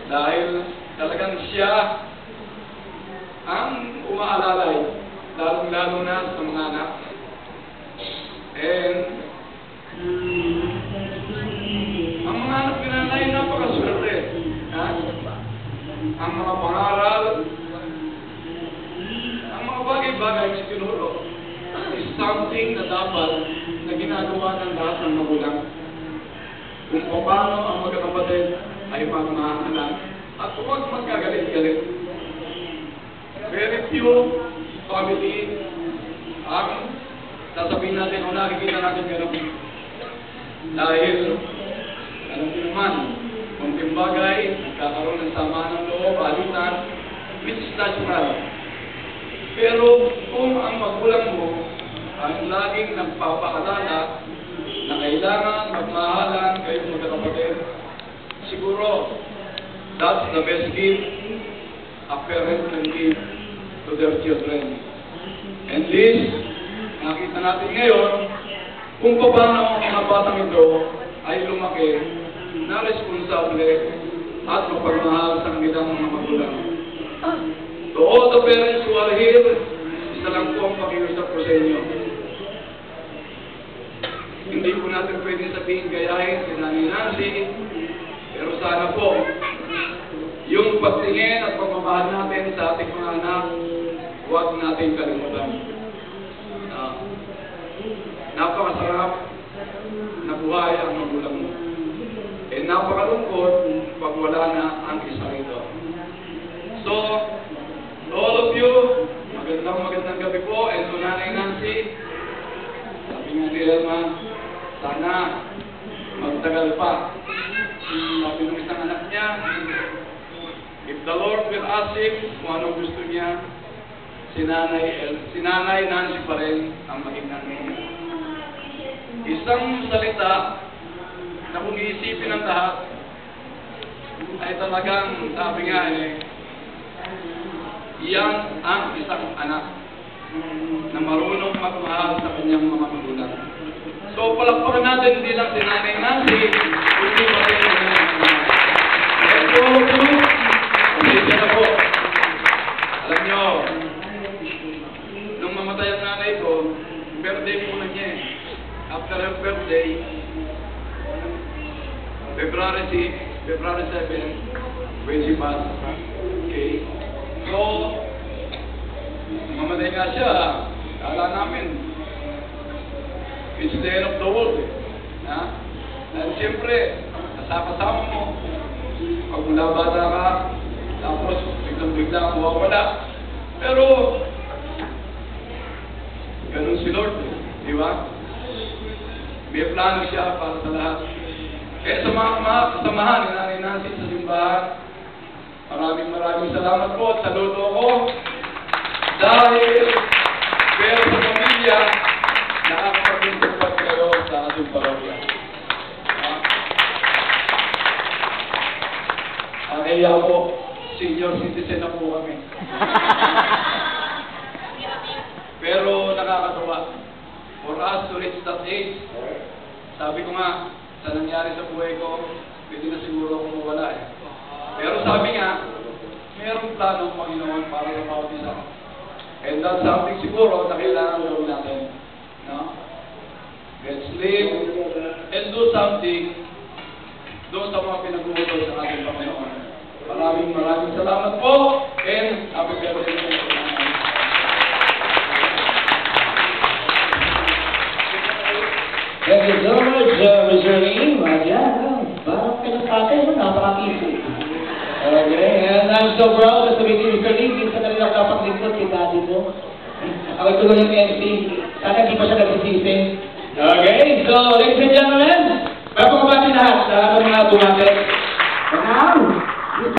Dahil talagang siya ang umaalalay, lalong-lalo na sa mga anak. And ang mga anak ni nanay, napakaswerte. Ang mga pangaral, ang mga bagay-bagay na tinuro is something na dapat na ginagawa ng lahat ng magulang. Kung paano ang magkakapatid ay magmahalan at huwag magkagalit-galit. Very few family ang sasabihin natin o nakikita natin gano'n. Dahil, alam ko naman, kunting bagay, nagkakaroon ng sama ng loob, alitan, which is natural. Pero kung ang magulang mo ang laging nagpapaalala na kailangan magmahalan kayong magkakapatid, siguro that's the best gift a parent can give to their children. And this, nakita natin ngayon kung paano ang mga batang ito ay lumaki na responsable at mapagmahal sa kanilang mga magulang. To all the parents who are here, isa lang po ang pakiusap ko sa inyo. Hindi po natin pwedeng sabihin gayahin si Nanay Nancy, pero sana po, yung pagtingin at pagmamahal natin sa ating mga anak, huwag natin kalimutan. Napakasarap na buhay ang magulang mo. Eh, napakalungkot pag wala na ang isa rito. So, to all of you, magandang gabi po. And to Nanay Nancy, sabi nga ni Elma, sana magtagal pa. Sabi ng isang anak niya, if the Lord will ask him kung anong gusto niya, si Nanay Nancy pa rin ang maging nanay niya. Isang salita na kung iisipin ng lahat ay talagang, sabi nga iyan ang isang anak na marunong magmahal sa kanyang mga magulang. So, palakpakan natin hindi lang si Nanay Nancy, kundi pa rin ang kanyang anak. And to all of you, hindi na po. Alam nyo, nung mamatay ang nanay ko, birthday muna niya eh. After her birthday, February 6, February 7, when she passed. Okay? So, mamatay nga siya, kala namin, it's the end of the world. Dahil siyempre, kasama mo, pag mula bata ka, tapos biglang mawawala. Pero, ganun si Lord, di ba? May plano siya para sa lahat. Kaya sa mga kasamahan ni Nanay Nancy sa simbahan, maraming salamat po at saludo ko dahil pero sa pamilya nakakapagpagpag kayo sa ating parokya. Kaya po, senior citizen na po kami. Pero nakakatuwa. For us to reach that age, sabi ko nga, sa nangyari sa buhay ko, pwede na siguro akong mawala eh. Pero sabi nga, mayroong plano ng Panginoon para sa bawat isa. And that's something siguro na kailangan gawin natin. No? Let's live and do something doon sa mga pinag-uutol sa ating Panginoon. Maraming salamat po and happy birthday to you. Thank you so much, Mr. Lee. Parang pinagkatay mo, napakakisi. Okay, and I'm so proud to meet you, Mr. Lee. Minsan na rin ako napaglingkod kay daddy mo. Ako tuloy yung MC. Sana di pa siya nagsisisi. Okay, so ladies and gentlemen, mapapabati lahat sa mga bumati.